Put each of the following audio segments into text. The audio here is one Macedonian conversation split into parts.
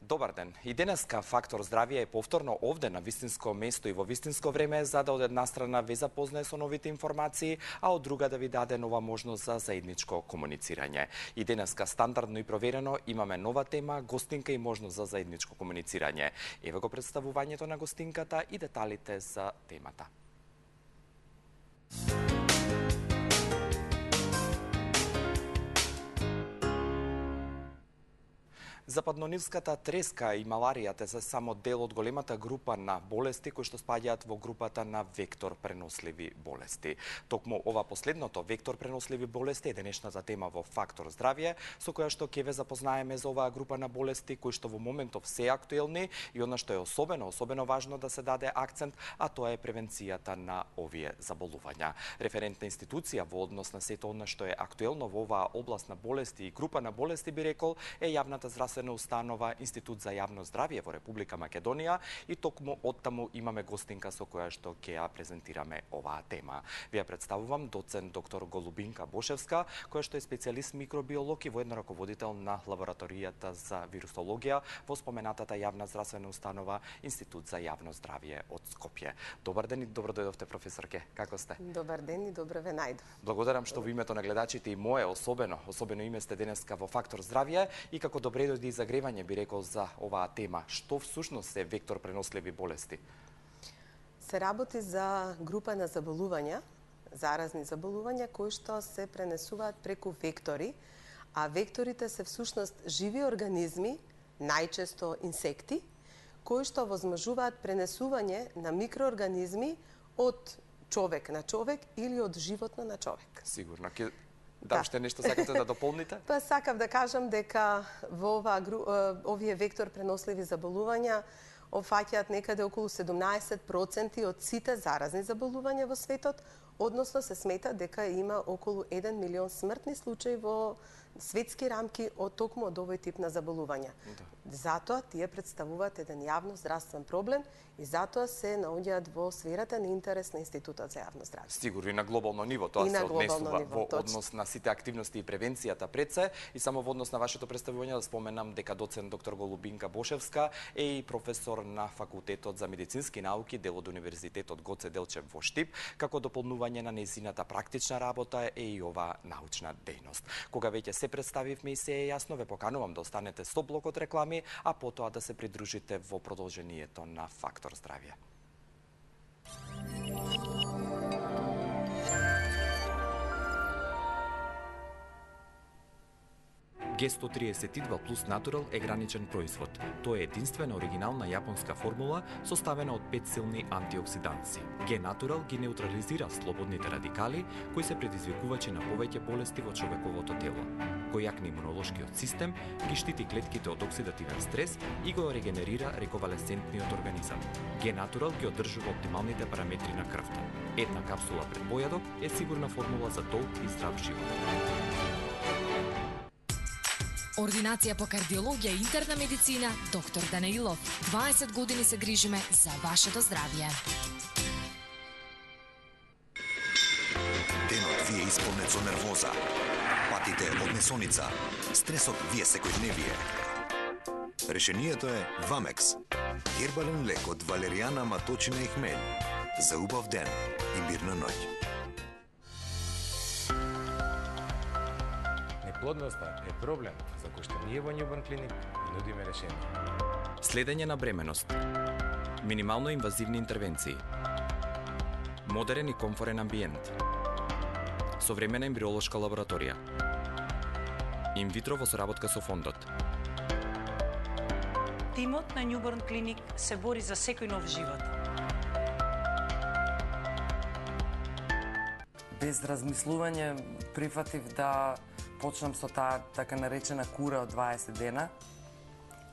Добар ден. И денеска Фактор здравје е повторно овде на вистинско место и во вистинско време, за да од една страна ве запознае со новите информации, а од друга да ви даде нова можност за заедничко комуницирање. И денеска стандардно и проверено имаме нова тема, гостинка и можност за заедничко комуницирање. Еве го представувањето на гостинката и деталите за темата. Западнонивската треска и маларијата се само дел од големата група на болести кои што спаѓаат во групата на вектор преносливи болести. Токму ова последното, вектор преносливи болести, е денешната тема во Фактор здравје, со која што ќе ве запознаеме за оваа група на болести кои што во моментов се актуелни и она што е особено важно да се даде акцент, а тоа е превенцијата на овие заболувања. Референтна институција во однос на сето она што е актуелно во оваа област на болести и група на болести, би рекол, е јавната здравствена установа Институт за јавно здравје во Република Македонија и токму оттаму имаме гостинка со која што ќе ја презентираме оваа тема. Ви ја представувам доцент доктор Голубинка Бошевска, која што е специјалист микробиолог и воедно раководител на лабораторијата за вирусологија во споменатата јавна здравствена установа Институт за јавно здравје од Скопје. Добар ден и добро дојдовте, професорке. Како сте? Добар ден и добро ве најдов. Благодарам што во името на гледачите и мое особено име сте денеска во Фактор здравје и како добре дојде загревање, би рекол, за оваа тема. Што всушност е вектор преносливи болести? Се работи за група на заболувања, заразни заболувања, кои што се пренесуваат преку вектори, а векторите се всушност живи организми, најчесто инсекти, кои што возможуваат пренесување на микроорганизми од човек на човек или од животно на човек. Сигурно. Да, уште нешто сакате да дополните? Па сакав да кажам дека во овие вектор преносливи заболувања опфаќаат некаде околу 17% од сите заразни заболувања во светот, односно се смета дека има околу 1 милион смртни случаи во светски рамки од токму од овој тип на заболувања. Да. Затоа тие представуваат еден јавно здравствен проблем и затоа се наоѓаат во сферата на интерес на Институтот за јавно здравје. Сигурно и на глобално ниво тоа се однесува во однос на сите активности и превенцијата пред се, и само во однос на вашето представување да споменам дека доцент доктор Голубинка Бошевска е и професор на Факултетот за медицински науки, дел од Универзитетот Гоце Делчев во Штип, како дополнување на нејзината практична работа е и оваа научна дејност. Кога веќе се представивме и се е јасно, ве поканувам да останете со блокот реклами, а потоа да се придружите во продолжението на Фактор здравје. Г132 плюс Натурал е граничен производ. Тоа е единствена оригинална јапонска формула составена од 5 силни антиоксиданци. Г-Натурал ги неутрализира слободните радикали кои се предизвикувачи на повеќе болести во човековото тело. Кој јакне имунолошкиот систем, ги штити клетките од оксидативен стрес и го регенерира рековалесцентниот организам. Г-Натурал ги одржува оптималните параметри на крвта. Една капсула пред појадок е сигурна формула за долг и здрав живот. Ординација по кардиологија и интерна медицина, доктор Данаилов. 20 години се грижиме за вашето здравје. Денот ви е исполнет со нервоза, патите од несоница, стресот ви е секојдневие. Решението е Вамекс. Хербален лек од валеријана, маточина и хмелј. За убав ден и мирна ноќ. Неплодноста е проблем за кој што ние во Newborn Clinic нудиме решение. Следење на бременост. Минимално инвазивни интервенции. Модерен и комфорен амбиент. Современа ембриолошка лабораторија. Инвитро во соработка со фондот. Тимот на Newborn Clinic се бори за секој нов живот. Без размислување прифатив да почнам со таа така наречена кура од 20 дена,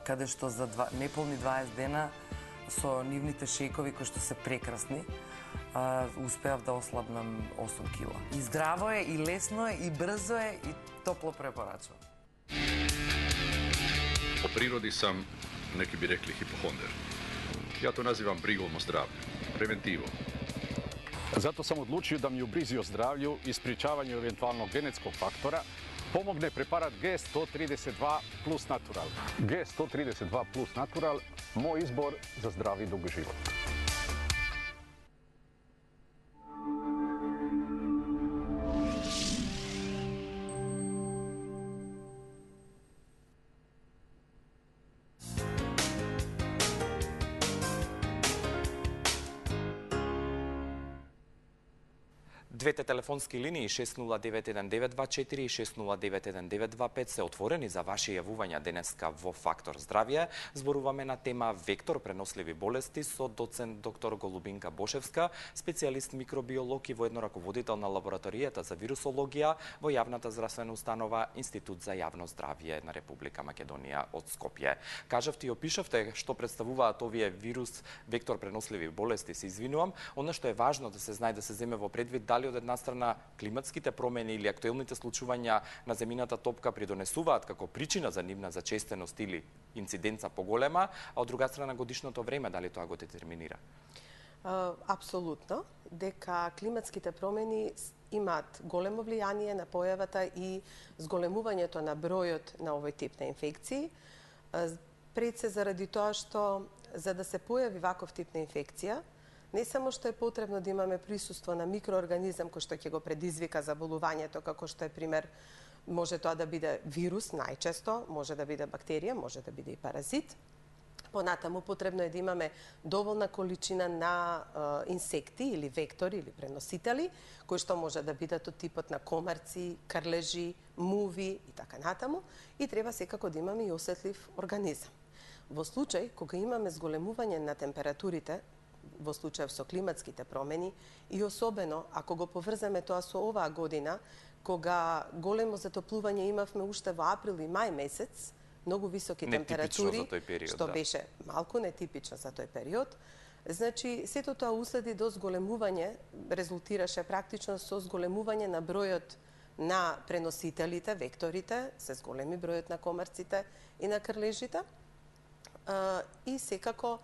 каде што за неполни 20 дена со нивните шекови кои што се прекрасни, успеав да ослабнам 8 кила. И здраво е, и лесно е, и брзо е, и топло препорачувам. По природи сам, неки би рекли, хипохондер. Ја то називам бригом о здравје, превентиво. Zato sam odlučio da mi u brizi o zdravlju i sprječavanju eventualnog genetskog faktora помогне препарат G132 Plus Natural. G132 Plus Natural, мой избор за здрав и дуг живот. Двете телефонски линии 6091924 и 6091925 се отворени за ваши јавувања денеска во Фактор здравје. Зборуваме на тема вектор преносливи болести со доцент доктор Голубинка Бошевска, специјалист микробиолог и воедно раководител на лабораторијата за вирусологија во јавната здравствена установа Институт за јавно здравје на Република Македонија од Скопје. Кажавте и опишавте што представуваат овие вирус вектор преносливи болести, се извинувам. Она што е важно да се знае, да се земе во предвид, дали од една страна климатските промени или актуелните случувања на земјината топка придонесуваат како причина за нивна зачестеност или инциденца поголема, а од друга страна годишното време, дали тоа го детерминира? Апсолутно, дека климатските промени имаат големо влијание на појавата и зголемувањето на бројот на овој тип на инфекции. Пред се заради тоа што за да се појави ваков тип на инфекција, не само што е потребно да имаме присуство на микроорганизам кој што ќе го предизвика заболувањето, како што е пример, може тоа да биде вирус најчесто, може да биде бактерија, може да биде и паразит. Понатаму потребно е да имаме доволна количина на инсекти или вектори или преносители, кои што може да бидат од типот на комарци, крлежи, муви и така натаму, и треба секако да имаме и осетлив организам. Во случај кога имаме зголемување на температурите, во случај со климатските промени и особено ако го поврзаме тоа со оваа година, кога големо затоплување имавме уште во април и мај месец, многу високи температури, што беше малку нетипично за тој период. Значи, сето тоа уследи до зголемување, резултираше практично со зголемување на бројот на преносителите, векторите, се зголеми бројот на комарците и на крлежите. И секако,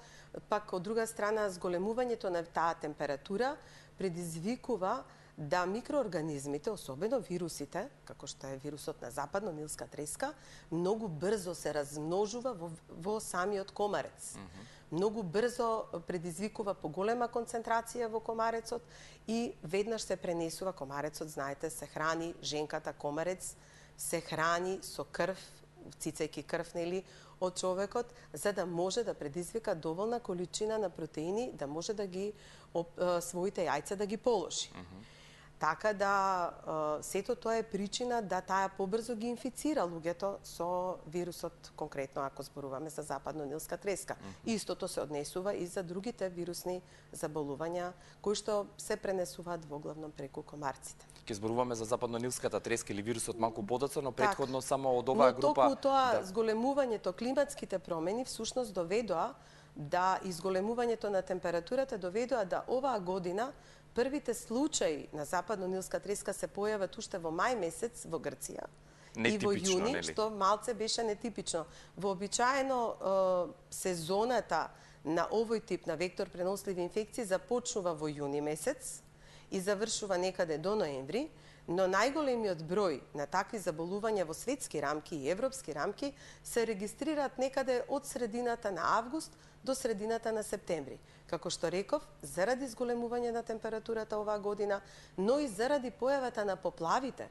пак од друга страна, зголемувањето на таа температура предизвикува да микроорганизмите, особено вирусите, како што е вирусот на западно-нилска треска, многу брзо се размножува во самиот комарец. Многу брзо предизвикува поголема концентрација во комарецот и веднаш се пренесува. Комарецот, знаете, се храни, женката комарец се храни со крв, цицајки крв, нели, од човекот, за да може да предизвика доволна количина на протеини, да може да ги своите јајца да ги положи. Така да сето тоа е причина да таа побрзо ги инфицира луѓето со вирусот, конкретно ако зборуваме за западно-нилска треска. Истото се однесува и за другите вирусни заболувања кои што се пренесуваат воглавно преку комарците. Ке зборуваме за западно-нилската треска или вирусот малку подоцна, но претходно само од оваа група. Но токму тоа зголемувањето, климатските промени всушност доведоа да изголемувањето на температурата доведоа да оваа година првите случаи на западно-нилска треска се појават уште во мај месец во Грција и во јуни, што малце беше нетипично. Вообичаено сезоната на овој тип на вектор преносливи инфекции започнува во јуни месец и завршува некаде до ноември, но најголемиот број на такви заболувања во светски рамки и европски рамки се регистрираат некаде од средината на август до средината на септември. Како што реков, заради зголемување на температурата оваа година, но и заради појавата на поплавите,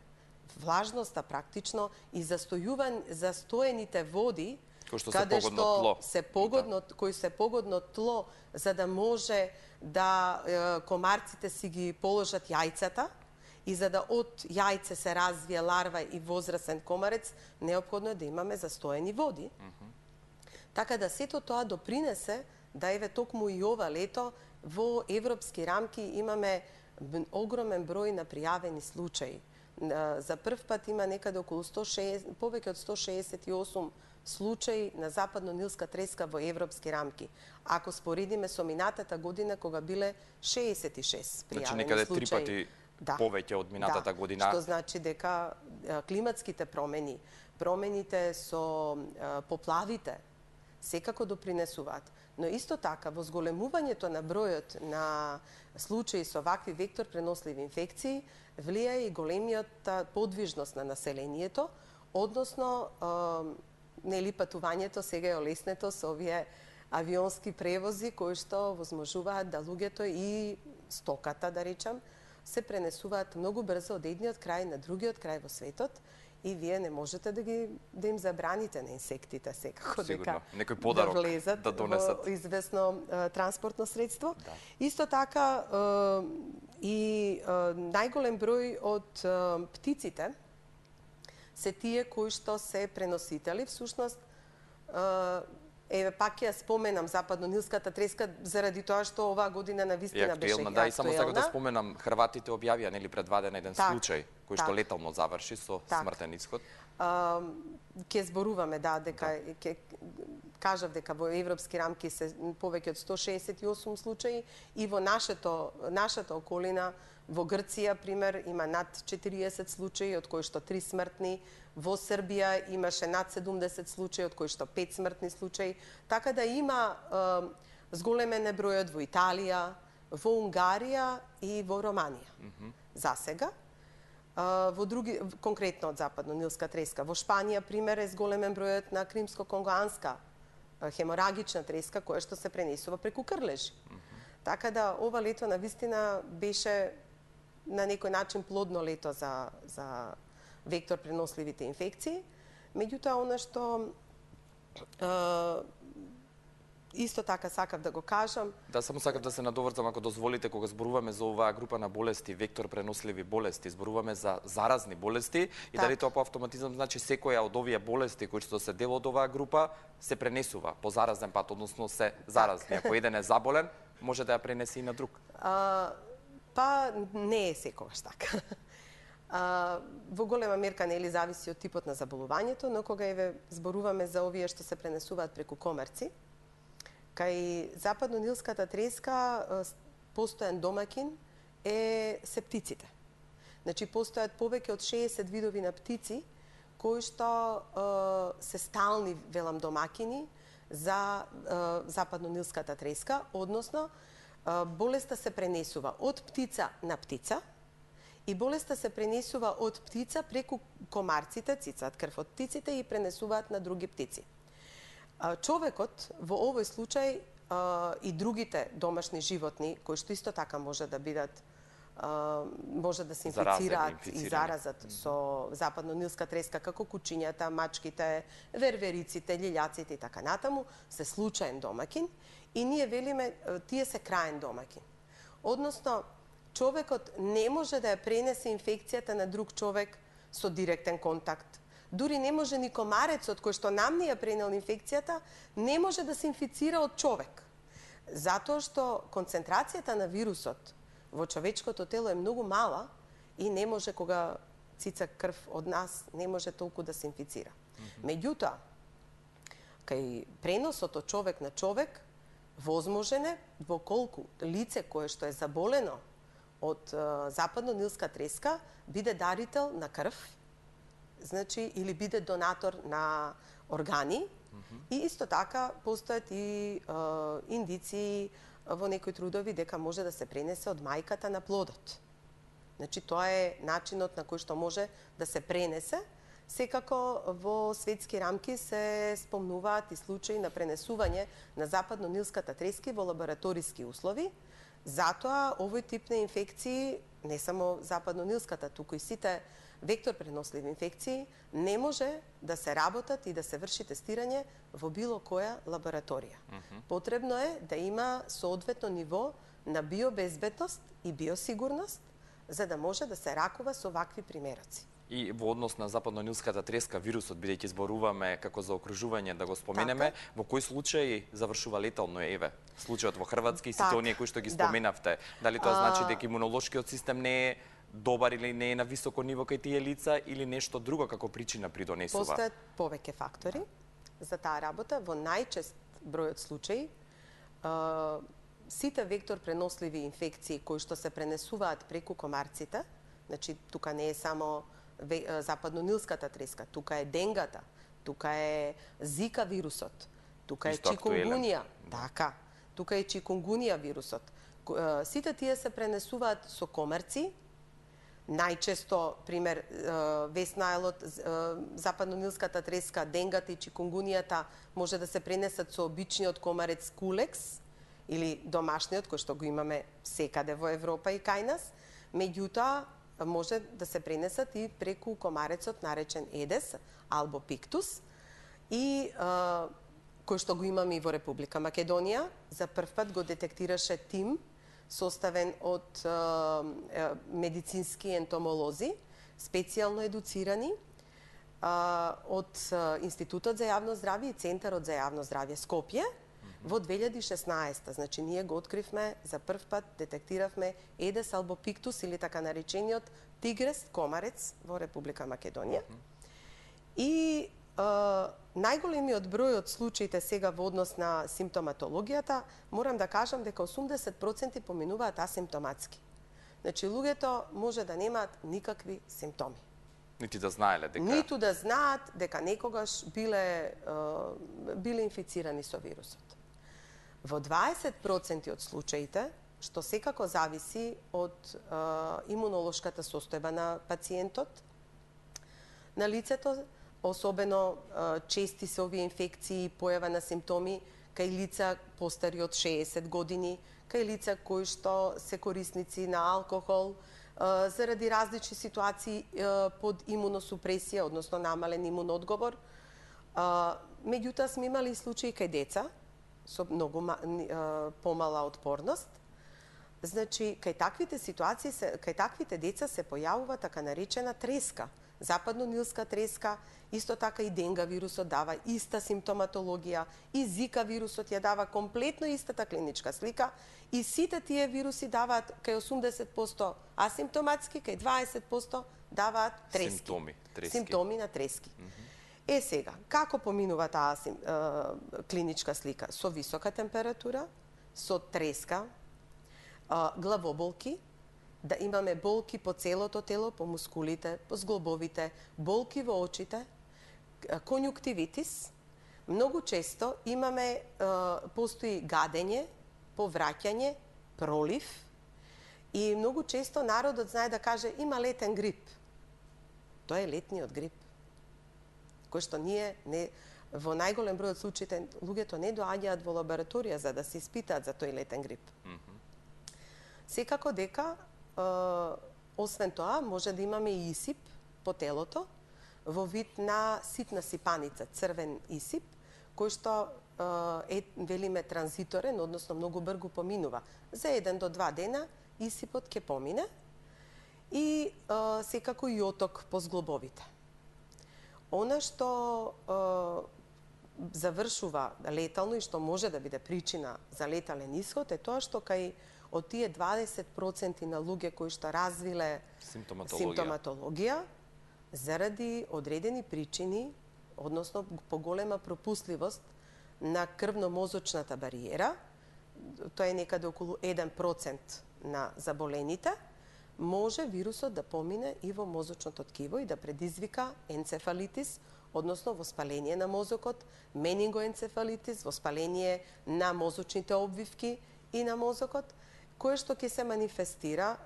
влажноста практично и застоените води, каде што се погодно тло за да може да комарците си ги положат јајцата и за да од јајце се развие ларва и возрасен комарец, неопходно е да имаме застоени води. Така да сето тоа допринесе да еве токму и ова лето во европски рамки имаме огромен број на пријавени случаи. За прв пат има некаде околу повеќе од 168 случаи на западно-нилска треска во европски рамки. Ако споредиме со минатата година кога биле 66 пријавени случаи. Значи некаде 3 пати повеќе од минатата година. Што значи дека климатските промени, промените со поплавите секако допринесуваат. Но исто така, во зголемувањето на бројот на случаи со вакви вектор преносливи инфекции, влијае и големиот подвижност на населението, односно нели патувањето сега е олеснето со овие авионски превози кои што возможуваат да луѓето и стоката, да речам, се пренесуваат многу брзо од едниот крај на другиот крај во светот и вие не можете да им забраните на инсектите секако дека некој подарок да влезат да донесат во известно транспортно средство. Да. Исто така и најголем број од птиците се тие кои што се преносители. Всушност, еве пак ја споменам западно-нилската треска заради тоа што оваа година навистина беше актуелна. Да, и само сакам да споменам, Хрватите објавија нели пред 2 дена еден случај кој што летално заврши со смртен исход. Ке зборуваме дека кажав дека во европски рамки се повеќе од 168 случаи и во нашата околина во Грција пример има над 40 случаи од кои што 3 смртни. Во Србија имаше над 70 случаи, од кои што 5 смртни случаи. Така да има зголемен бројот во Италија, во Унгарија и во Романија. За сега. Во други, конкретно од западно-нилска треска. Во Шпанија, пример, е зголемен бројот на кримско-конгоанска хеморагична треска, која што се пренесува преку крлежи. Така да, ова лето навистина беше на некој начин плодно лето за вектор преносливите инфекции. Меѓутоа, она што исто така сакав да го кажам. Да, само сакав да се надоврзам, ако дозволите, кога зборуваме за оваа група на болести, вектор преносливи болести, зборуваме за заразни болести и дали тоа по автоматизам значи секоја од овие болести кои што се дел од оваа група се пренесува по заразен пат, односно се заразни. Ако еден е заболен, може да ја пренесе и на друг. Па не е секогаш така. Во голема мерка нели зависи од типот на заболувањето, но кога еве зборуваме за овие што се пренесуваат преку комарци, кај западно-нилската треска постојан домакин се птиците. Значи постојат повеќе од 60 видови на птици кои што се стални, велам, домакини за западно-нилската треска, односно болеста се пренесува од птица на птица и болеста се пренесува од птица преку комарците, цицаат крв од птиците и пренесуваат на други птици. Човекот во овој случај и другите домашни животни кои што исто така може да бидат може да се инфицираат и заразат со западно-нилска треска, како кучињата, мачките, вервериците, лилјаците и така натаму, се случаен домакин и ние велиме тие се краен домакин. Односно, човекот не може да ја пренесе инфекцијата на друг човек со директен контакт. Дури не може ни комарецот кој што нам не ја пренел инфекцијата, не може да се инфицира од човек. Затоа што концентрацијата на вирусот во човечкото тело е многу мала и не може, кога цица крв од нас, не може толку да се инфицира. Меѓутоа, кај преносот од човек на човек, возможен е во колку лице кое што е заболено од западно-нилска треска биде дарител на крв, значи, или биде донатор на органи, и исто така постојат и индиции во некои трудови дека може да се пренесе од мајката на плодот. Значи, тоа е начинот на кој што може да се пренесе. Секако во светски рамки се спомнуваат и случаи на пренесување на западно-нилската трески во лабораториски услови. Затоа овој тип на инфекции, не само западно-нилската, туку и сите вектор преносливи инфекции, не може да се работат и да се врши тестирање во било која лабораторија. Потребно е да има соодветно ниво на биобезбедност и биосигурност, за да може да се ракува со вакви примероци. И во однос на западно-нилската треска, вирусот, бидејќи зборуваме како за окружување, да го споменеме, во кои случаи завршува летално, еве? Случајот во Хрватска и сите оние кои што ги споменавте. Дали тоа значи дека имунолошкиот систем не е добар или не е на високо ниво кај тие лица, или нешто друго како причина придонесува? Постојат повеќе фактори за таа работа. Во најчест број од случаи, сите вектор преносливи инфекции кои што се пренесуваат преку комарците, значи тука не е само западно-нилската треска, тука е денгата, тука е зика вирусот, тука е чикунгунија, така, тука е чикунгунија вирусот. Сите тие се пренесуваат со комарци, Најчесто, пример, веснайлот, западнонилската треска, денгата и чикунгунијата може да се пренесат со обичниот комарец кулекс или домашниот, кој што го имаме секаде во Европа и кај нас. Меѓутоа, може да се пренесат и преку комарецот наречен Едес, албо пиктус, и кој што го имаме и во Република Македонија. За прв пат го детектираше тим составен од медицински ентомолози, специјално едуцирани од Институтот за јавно здравје и Центарот за јавно здравје Скопје во 2016. Значи, ние го откривме за прв пат, детектиравме Едес албопиктус или така наречениот тигрес комарец во Република Македонија. И најголемиот број од случаите сега во однос на симптоматологијата, морам да кажам дека 80% поминуваат асимптоматски. Значи, луѓето може да немаат никакви симптоми. Нити да знаеле дека... Ниту да знаат дека некогаш биле инфицирани со вирусот. Во 20% од случаите, што секако зависи од имунолошката состојба на пациентот, на лицето, особено чести се овие инфекции и појава на симптоми кај лица постари од 60 години, кај лица кои што се корисници на алкохол, заради различни ситуации под имуносупресија, односно намален имунодговор. Меѓутоа сме имали случаи кај деца со многу помала отпорност. Значи, кај таквите ситуации, кај таквите деца се појавува така наречена треска, западнонилска треска, исто така и денга вирусот дава иста симптоматологија, и зика вирусот ја дава комплетно истата клиничка слика, и сите тие вируси даваат кај 80% асимптоматски, кај 20% даваат трески. Симптоми на трески. Сега, како поминува таа клиничка слика? Со висока температура, со треска, главоболки, да имаме болки по целото тело, по мускулите, по зглобовите, болки во очите, конјуктивитис. Многу често имаме, постои гадење, повраќање, пролив, и многу често народот знае да каже има летен грип. Тоа е летниот грип, кој што ние во најголем број од случаите луѓето не доаѓаат во лабораторија за да се испитаат за тој летен грип. Секако дека освен тоа, може да имаме и исип по телото, во вид на ситна сипаница, црвен исип, кој што е, велиме, транзиторен, односно многу брзо поминува. За 1 до 2 дена исипот ќе помине и секако и оток по зглобовите. Она што завршува летално и што може да биде причина за летален исход е тоа што кај од тие 20% на луѓе кои што развиле симптоматологија, заради одредени причини, односно поголема пропусливост на крвно-мозочната бариера, тоа е некаде околу 1% на заболените, може вирусот да помине и во мозочното ткиво и да предизвика енцефалитис, односно воспаление на мозокот, менингоенцефалитис, воспаление на мозочните обвивки и на мозокот, кое што ќе се манифестира,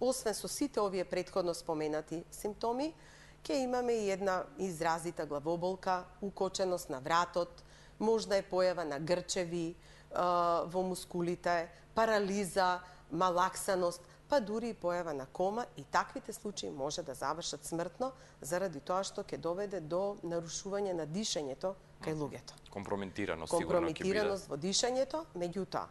освен со сите овие претходно споменати симптоми, ќе имаме и една изразита главоболка, укоченост на вратот, можда е појава на грчеви во мускулите, парализа, малаксаност, па дури и појава на кома, и таквите случаи може да завршат смртно заради тоа што ќе доведе до нарушување на дишењето кај луѓето. Компрометираност сигурно ќе биде. Компрометираност во дишењето, меѓутоа,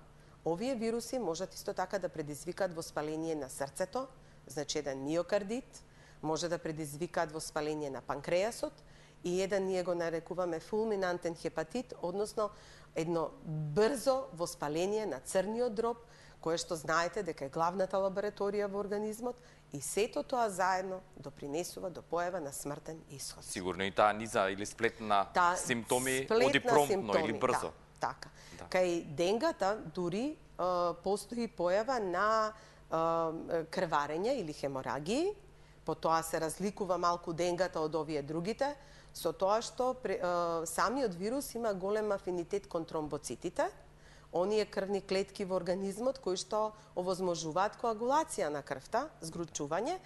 овие вируси можат исто така да предизвикаат воспаление на срцето, значи еден миокардит, може да предизвикаат воспаление на панкреасот и еден ние го нарекуваме фулминантен хепатит, односно едно брзо воспаление на црниот дроб, кое што знаете дека е главната лабораторија во организмот, и сето тоа заедно допринесува до појава на смртен исход. Сигурно и таа низа или сплетна симптоми оди промптно или брзо. Да, така. Да. Кај денгата дури постои појава на крварење или хеморагии, по тоа се разликува малку денгата од овие другите, со тоа што самиот вирус има голем афинитет кон тромбоцитите, оние крвни клетки во организмот кои што овозможуваат коагулација на крвта, згручување,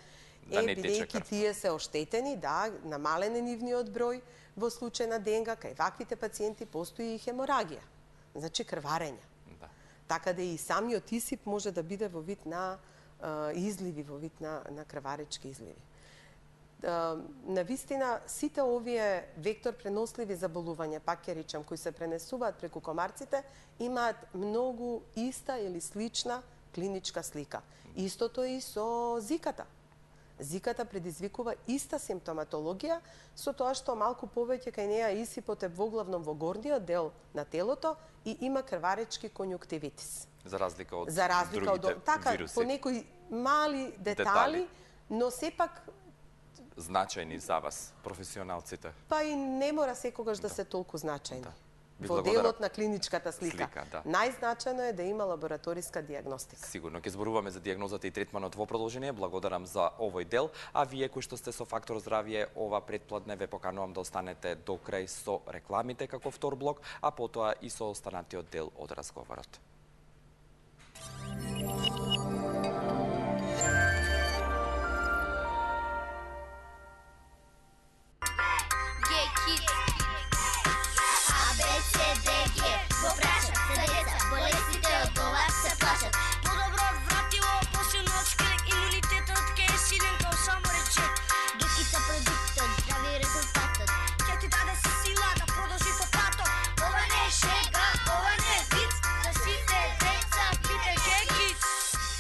Да не тече бидејќи крв. тие се оштетени, да, намален е нивниот број во случај на денга, кај ваквите пациенти постои и хеморагија, значи крварење. Да. Така да и самиот исип може да биде во вид на изливи, во вид на крваречки изливи. Навистина, сите овие вектор преносливи заболувања, пак ќе речам, кои се пренесуваат преку комарците, имаат многу иста или слична клиничка слика. Истото е и со зиката. Зиката предизвикува иста симптоматологија, со тоа што малку повеќе кај неа исипот е воглавном во горниот дел на телото и има крваречки конјуктивитис. За разлика од другите така, вируси. по некои мали детали, но сепак Значајни за вас, професионалците. па и не мора секогаш да се толку значајни. Да. Ви Во благодарам. делот на клиничката слика. Да. Најзначајно е да има лабораториска дијагностика. Сигурно ќе зборуваме за дијагнозата и третманот во продолжение. Благодарам за овој дел, а вие кои што сте со Фактор здравје ова претпладне ве поканувам да останете до крај со рекламите како втор блок, а потоа и со останатиот дел од разговорот.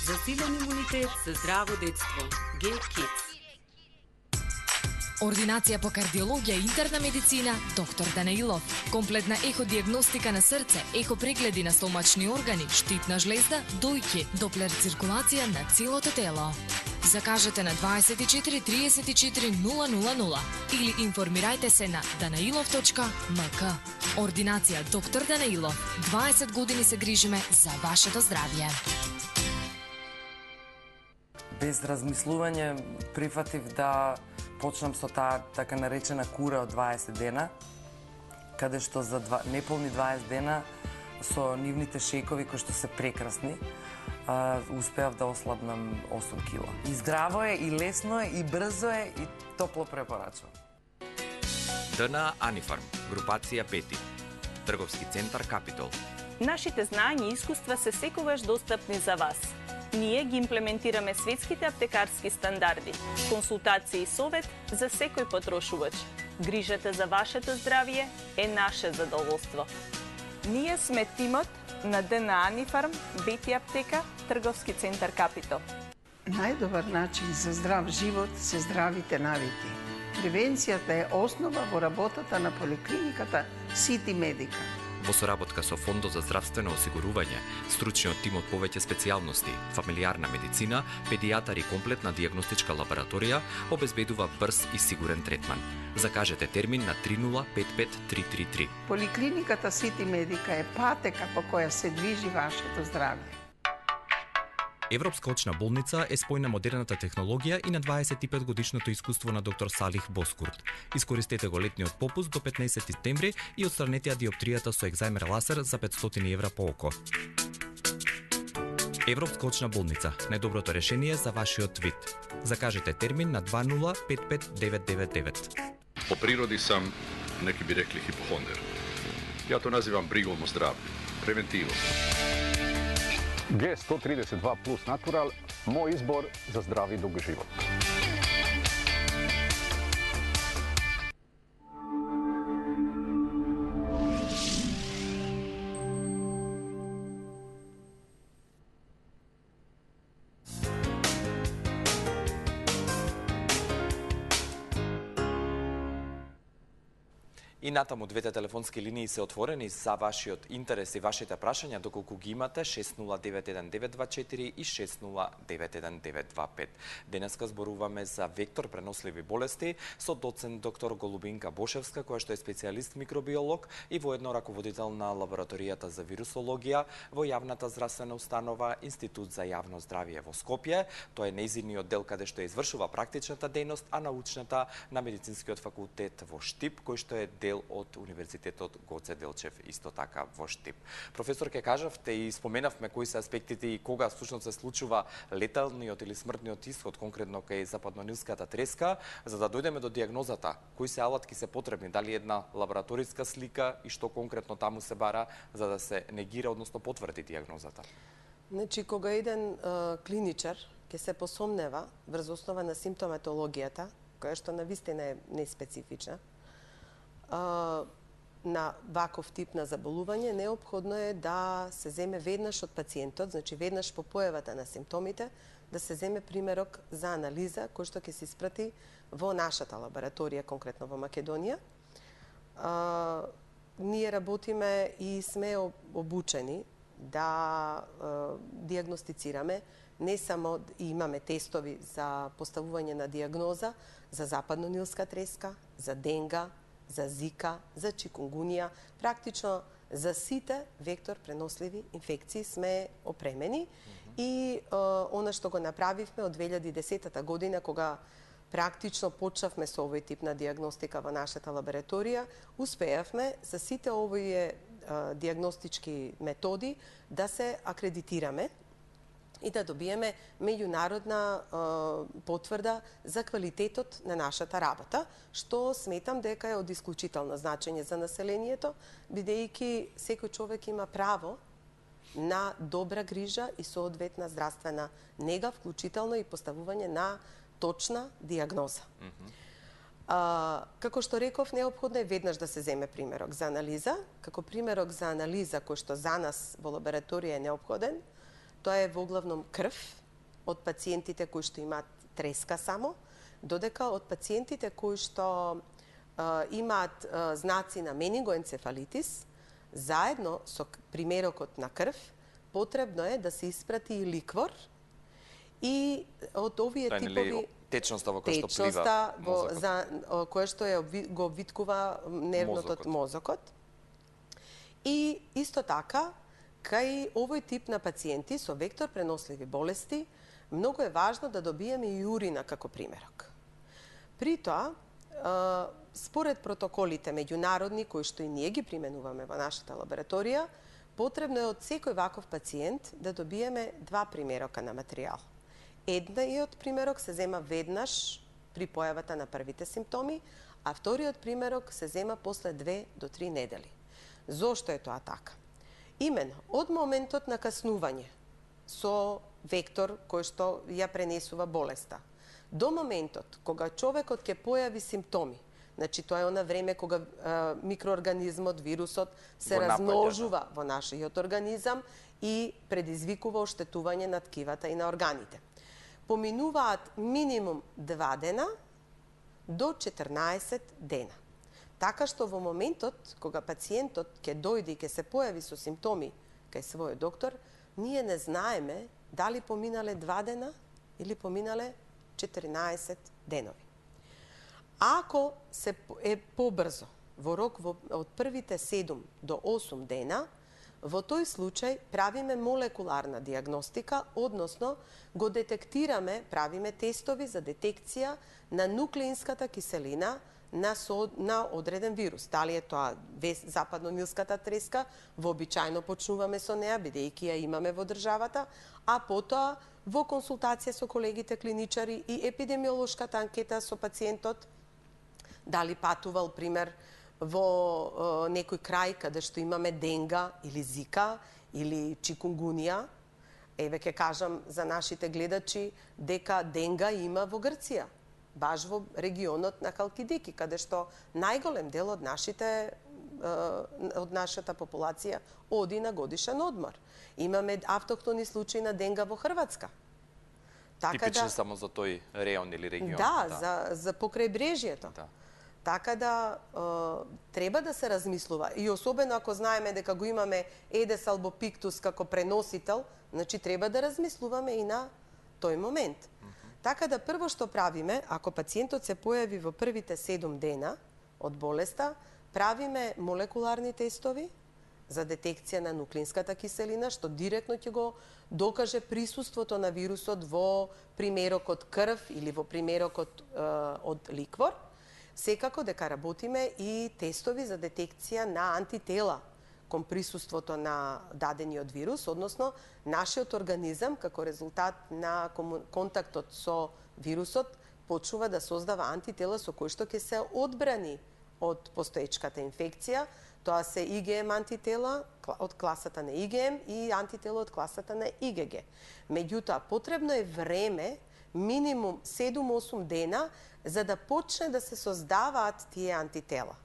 Засилен имунитет за здраво детство. G-Kids. Ординација по кардиологија и интерна медицина, доктор Данаилов. Комплетна еходиагностика на срце, ехопрегледи на стомачни органи, штитна жлезда, дојки, доплер циркулација на целото тело. Закажете на 24 34 000 или информирајте се на danailov.mk. Ординација доктор Данаилов. 20 години се грижиме за вашето здравје. Без размислување прифатив да почнам со таа така наречена кура од 20 дена, каде што за неполни 20 дена со нивните шејкови кои што се прекрасни, успеав да ослабнам 8 кила. И здраво е, и лесно е, и брзо е, и топло препорачувам. ДНА Анифарм, групација 5, трговски центар Капитол. Нашите знања и искуства се секогаш достапни за вас. Ние ги имплементираме светските аптекарски стандарди, консултација и совет за секој потрошувач. Грижата за вашето здравје е наше задоволство. Ние сме тимот на ДНА Анифарм, Бети аптека, трговски центар Капитол. Најдобар начин за здрав живот се здравите навики. Превенцијата е основа во работата на поликлиниката Сити Медика. Во соработка со Фондот за здравствено осигурување, стручниот тим од повеќе специјалности, фамилиарна медицина, педијатар и комплетна дијагностичка лабораторија обезбедува брз и сигурен третман. Закажете термин на 3055333. Поликлиниката Сити Медика е патека по која се движи вашето здравје. Европска очна болница е спојна модерната технологија и на 25 годишното искуство на доктор Салих Боскурт. Искористете го летниот попуст до 15 септември и отстранете ја диоптријата со екзаймер ласер за 500 евра по око. Европска очна болница, најдоброто решение за вашиот вид. Закажете термин на 2055999. Po prirodi sam, neki bi rekli, hipohonder. Ja to nazivam brigom o zdravlju, preventivom. G132 plus natural, moj izbor za zdravi dugi život. И натаму двете телефонски линии се отворени за вашиот интерес и вашите прашања, доколку ги имате 60919224 и 60919225. Денеска зборуваме за вектор преносливи болести со доцент доктор Голубинка Бошевска, која што е специјалист микробиолог и воедно раководител на лабораторијата за вирусологија во јавната здравствена установа Институт за јавно здравје во Скопје. Тоа е нејзиниот дел каде што извршува практичната дејност, а научната на медицинскиот факултет во Штип, кој што е дел дел од Универзитетот Гоце Делчев исто така во Штип. Професор, ке кажавте и споменавме кои се аспектите и кога всушност се случува леталниот или смртниот исход конкретно кај западнонилската треска, за да дојдеме до диагнозата, кои се алатки се потребни, дали една лабораториска слика и што конкретно таму се бара за да се негира, односно потврди диагнозата? Значи, кога еден клиничар ќе се посомнева врз основа на симптоматологијата, која што навистина е неспецифична, на ваков тип на заболување, неопходно е да се земе веднаш од пациентот, значи веднаш по појавата на симптомите, да се земе примерок за анализа кој што ќе се испрати во нашата лабораторија, конкретно во Македонија. Ние работиме и сме обучени да диагностицираме, не само имаме тестови за поставување на диагноза за западнонилска треска, за денга, за зика, за чикунгунија, практично за сите вектор преносливи инфекции сме опремени и она што го направивме од 2010 година, кога практично почнавме со овој тип на диагностика во нашата лабораторија, успеавме за сите овие диагностички методи да се акредитираме и да добиеме меѓународна потврда за квалитетот на нашата работа, што сметам дека е од исклучително значење за населението, бидејќи секој човек има право на добра грижа и соодветна здравствена нега, вклучително и поставување на точна диагноза. Како што реков, неопходно е веднаш да се земе примерок за анализа. Како примерок за анализа кој што за нас во лабораторија е неопходен, тоа е во главном крв од пациентите кои што имаат треска само, додека од пациентите кои што имаат знаци на менингоенцефалитис, заедно со примерокот на крв, потребно е да се испрати и ликвор и од овие типови течноста во која што плива мозокот, која што го обвиткува нервнотот мозокот. И исто така, кај овој тип на пациенти со вектор преносливи болести, многу е важно да добиеме и урина како примерок. При тоа, според протоколите меѓународни кои што и ние ги применуваме во нашата лабораторија, потребно е од секој ваков пациент да добиеме 2 примерока на материјал. Едниот примерок се зема веднаш при појавата на првите симптоми, а вториот примерок се зема после 2 до 3 недели. Зошто е тоа така? Именно, од моментот на каснување со вектор кој што ја пренесува болеста, до моментот кога човекот ќе појави симптоми, значи тоа е она време кога микроорганизмот, вирусот се размножува во нашиот организам и предизвикува оштетување на ткивата и на органите. Поминуваат минимум 2 дена до 14 дена. Така што во моментот кога пациентот ќе дојде и ќе се појави со симптоми кај својот доктор, ние не знаеме дали поминале 2 дена или поминале 14 денови. Ако се е побрзо, во рок од првите 7 до 8 дена, во тој случај правиме молекуларна диагностика, односно го детектираме, правиме тестови за детекција на нуклеинската киселина на одреден вирус. Дали е тоа западнонилската треска, вообичајно почнуваме со неа, бидејќи ја имаме во државата, а потоа во консултација со колегите клиничари и епидемиолошката анкета со пациентот, дали патувал, пример, во некој крај каде што имаме денга или зика или чикунгунија. Еве ќе кажам за нашите гледачи дека денга има во Грција, баш во регионот на Халкидики, каде што најголем дел од нашата популација оди на годишен одмор. Имаме автохтони случаи на денга во Хрватска. Типични само за тој реон или регион. Да, за покрајбрежјето. Така да треба да се размислува. И особено ако знаеме дека го имаме Едес албопиктус како преносител, значи треба да размислуваме и на тој момент. Така да прво што правиме, ако пациентот се појави во првите 7 дена од болеста, правиме молекуларни тестови за детекција на нуклеинската киселина, што директно ќе го докаже присуството на вирусот во примерокот крв или во примерокот од ликвор. Секако дека работиме и тестови за детекција на антитела кон присуството на дадениот вирус, односно нашиот организам како резултат на контактот со вирусот почнува да создава антитела со кои што ќе се одбрани од постоечката инфекција. Тоа се IgM антитела од класата на IgM и антитела од класата на IgG. Меѓутоа, потребно е време, минимум 7-8 дена, за да почне да се создаваат тие антитела.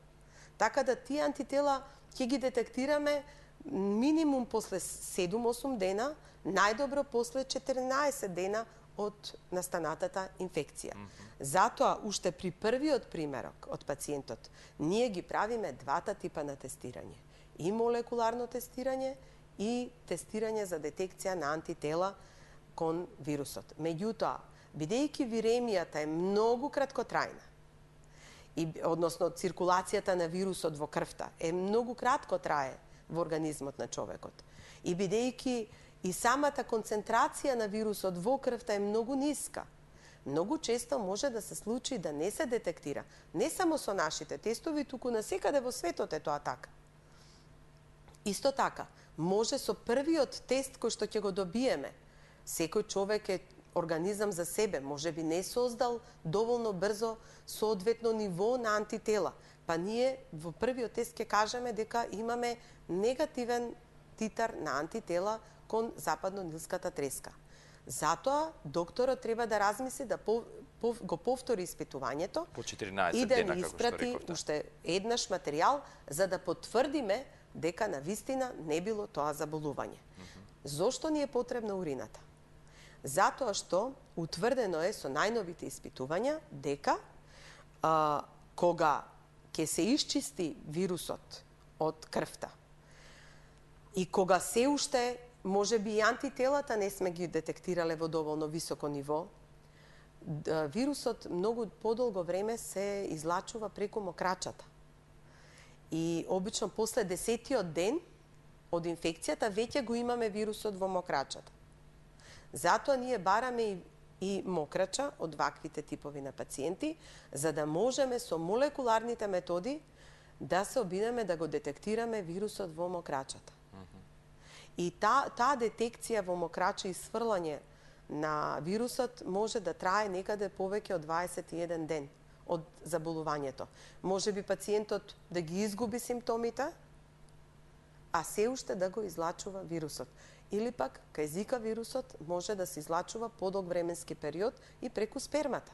Така да тие антитела ќе ги детектираме минимум после 7-8 дена, најдобро после 14 дена од настанатата инфекција. Затоа, уште при првиот примерок од пациентот, ние ги правиме двата типа на тестирање. И молекуларно тестирање, и тестирање за детекција на антитела кон вирусот. Меѓутоа, бидејќи виремијата е многу краткотрајна, односно циркулацијата на вирусот во крвта е многу кратко трае во организмот на човекот, и бидејќи и самата концентрација на вирусот во крвта е многу ниска, многу често може да се случи да не се детектира. Не само со нашите тестови, туку насекаде во светот е тоа така. Исто така, може со првиот тест кој што ќе го добиеме, секој човек е организам за себе, може би не создал доволно брзо соодветно ниво на антитела. Па ние во првиот тест ќе кажеме дека имаме негативен титар на антитела кон западно-нилската треска. Затоа докторот треба да размисли да го повтори испитувањето по 14 и да дена, ни како што испрати рековте. уште еднаш материјал за да потврдиме дека навистина не било тоа заболување. Зошто ни е потребна урината? Затоа што утврдено е со најновите испитувања дека кога ќе се исчисти вирусот од крвта и кога се уште може би и антителата не сме ги детектирале во доволно високо ниво, вирусот многу подолго време се излачува преку мокрачата. И обично после 10-тиот ден од инфекцијата веќе го имаме вирусот во мокрачата. Затоа ние бараме и мокрача од ваквите типови на пациенти, за да можеме со молекуларните методи да се обидеме да го детектираме вирусот во мокрачата. И таа детекција во мокрача и сврлање на вирусот може да трае некаде повеќе од 21 ден од заболувањето. Може би пациентот да ги изгуби симптомите, а се уште да го излачува вирусот. Или пак, кај Зика вирусот може да се излачува подолг временски период и преку спермата.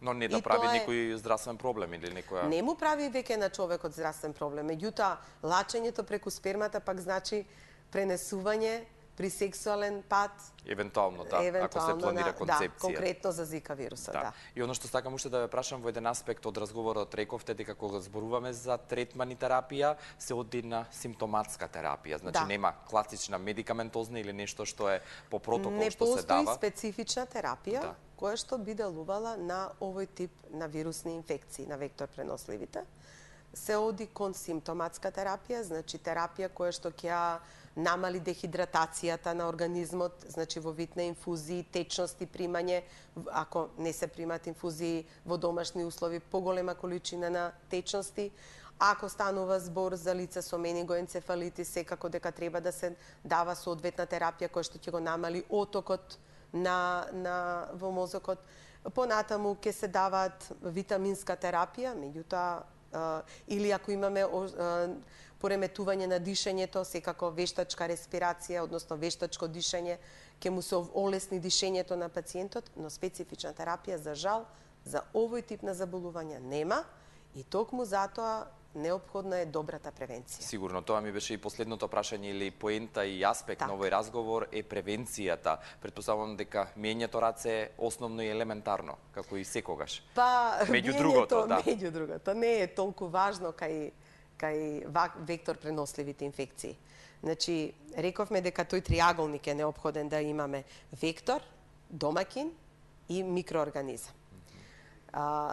Но не да прави некој здравствен проблем или некоја... Не му прави веќе на човекот здравствен проблем. Меѓутоа, лачењето преку спермата пак значи пренесување при сексуален пат. Евентуално, да, ако се планира концепција. Да, конкретно за Зика вирусот, да. И оно што сакам уште да ве прашам во еден аспект од разговорот, рековте дека кога зборуваме за третман и терапија, се оди на симптоматска терапија. Значи нема класична медикаментозна или нешто што е по протокол што се дава. Не постои специфична терапија која што би делувала на овој тип на вирусни инфекции, на вектор преносливите. Се оди кон симптоматска терапија, значи терапија која што ќе намали дехидратацијата на организмот, значи во вид на инфузии, течности, примање, ако не се примат инфузии во домашни услови, поголема количина на течности. Ако станува збор за лица со менингоенцефалитис, секако дека треба да се дава соодветна терапија која што ќе го намали отокот во мозокот. Понатаму ќе се даваат витаминска терапија, меѓутоа или ако имаме пореметување на дишењето, секако вештачка респирација, односно вештачко дишење, ќе му се олесни дишењето на пациентот, но специфична терапија за жал за овој тип на заболувања нема и токму затоа неопходна е добрата превенција. Сигурно, тоа ми беше и последното прашање или поента и аспект на овој разговор е превенцијата. Предпоставувам дека мењето раце е основно и елементарно, како и секогаш. Па, меѓу другото, меѓу другото, не е толку важно кај вектор преносливите инфекции. Значи, рековме дека тој триаголник е неопходен да имаме вектор, домакин и микроорганизам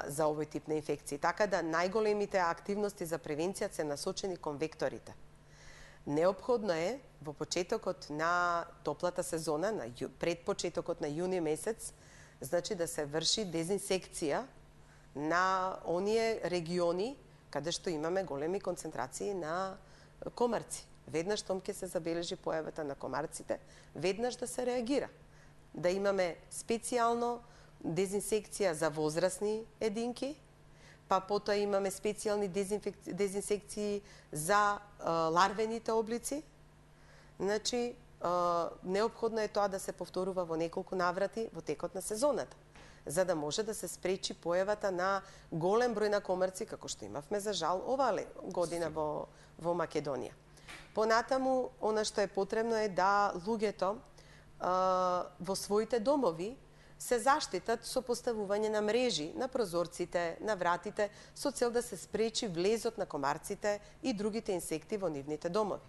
за овој тип на инфекции. Така да најголемите активности за превенција се насочени кон векторите. Неопходно е во почетокот на топлата сезона, пред почетокот на јуни месец, значи да се врши дезинсекција на оние региони каде што имаме големи концентрации на комарци. Веднаш штом ќе се забележи појавата на комарците, веднаш да се реагира. Да имаме специјално дезинсекција за возрастни единки, па потоа имаме специјални дезинсекции за ларвените облици. Значи, неопходно е тоа да се повторува во неколку наврати во текот на сезоната, за да може да се спречи појавата на голем број на комарци, како што имавме за жал оваа година во Македонија. Понатаму, она што е потребно е да луѓето во своите домови се заштитат со поставување на мрежи на прозорците, на вратите, со цел да се спречи влезот на комарците и другите инсекти во нивните домови.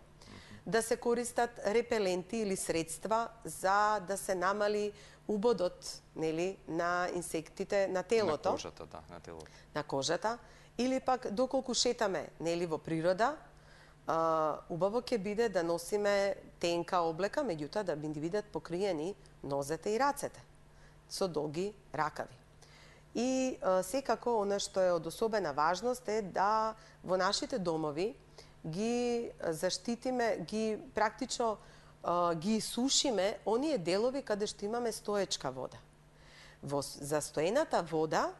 Да се користат репеленти или средства за да се намали убодот, нели, на инсектите на телото. На кожата, да, на телото. На кожата. Или пак, доколку шетаме, нели, во природа, убаво ќе биде да носиме тенка облека, меѓутоа да бидат покриени нозете и рацете со долги ракави. И секако, она што е од особена важност е да во нашите домови ги заштитиме, ги практично ги сушиме оние делови каде што имаме стоечка вода. Во застоената вода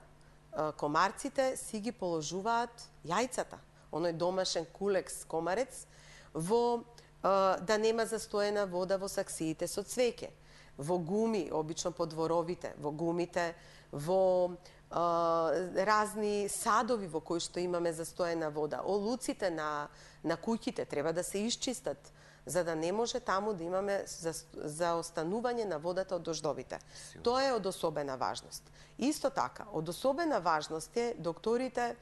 комарците си ги положуваат јајцата, оној домашен кулекс комарец, во да нема застоена вода во саксиите со цвеќе, во гуми, обично по дворовите, во гумите, во разни садови во кои што имаме застоена вода. Олуците на куќите треба да се исчистат, за да не може таму да имаме заостанување на водата од дождовите. Тоа е од особена важност. Исто така, од особена важност е докторите,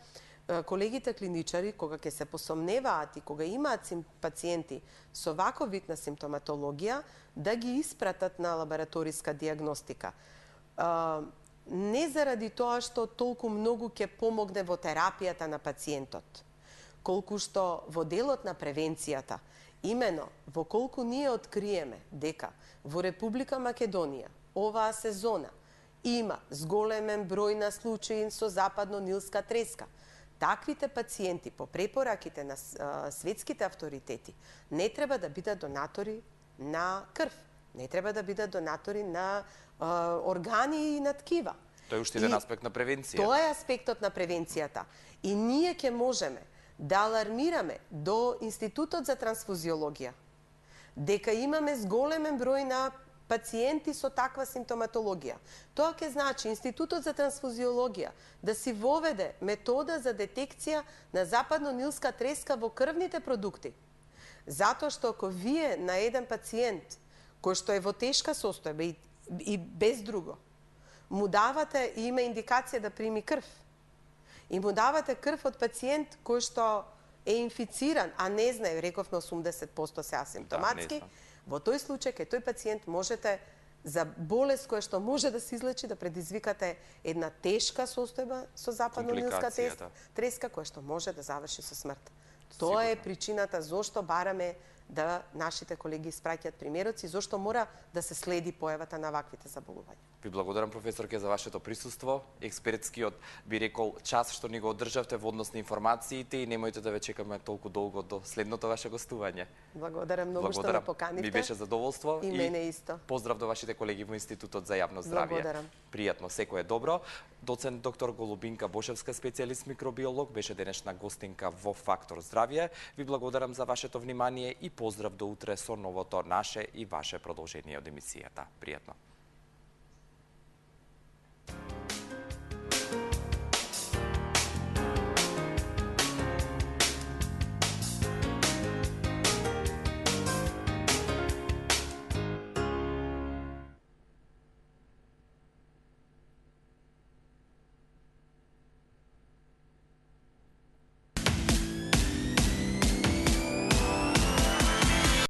колегите клиничари, кога ќе се посомневаат и кога имаат пациенти со ваков вид на симптоматологија, да ги испратат на лабораториска диагностика. Не заради тоа што толку многу ќе помогне во терапијата на пациентот, колку што во делот на превенцијата, имено во колку ние откриеме дека во Република Македонија оваа сезона има зголемен број на случаи со западно-нилска треска, таквите пациенти по препораките на светските авторитети не треба да бидат донатори на крв, не треба да бидат донатори на органи и на ткива. Тоа е уште еден аспект на превенција. Тоа е аспектот на превенцијата. И ние ќе можеме да алармираме до Институтот за трансфузиологија дека имаме зголемен број на пациенти со таква симптоматологија. Тоа ќе значи Институтот за трансфузиологија да си воведе метода за детекција на западно-нилска треска во крвните продукти. Затоа што ако вие на еден пациент кој што е во тешка состојба и без друго, му давате и има индикација да прими крв, и му давате крв од пациент кој што е инфициран, а не знае, рековме 80% се асимптоматски, во тој случај кај тој пациент можете за болест која што може да се излечи да предизвикате една тешка состојба со западно-нилска треска која што може да заврши со смрт. Тоа е причината зошто бараме да нашите колеги испраќаат примероци, зошто мора да се следи појавата на ваквите заболувања. Ви благодарам, професорке, за вашето присуство, експертскиот, би рекол, час што ни го одржавте во однос на информациите и немојте да ве чекаме толку долго до следното ваше гостување. Благодарам многу што ме поканивте. Ми беше задоволство и мене исто. Поздрав до вашите колеги во Институтот за јавно здравје. Благодарам. Пријатно, секој е добро. Доцент доктор Голубинка Бошевска, специјалист микробиолог, беше денешна гостинка во Фактор здравје. Ви благодарам за вашето внимание и поздрав до утре со новото наше и ваше продолжение од емисијата. Пријатно.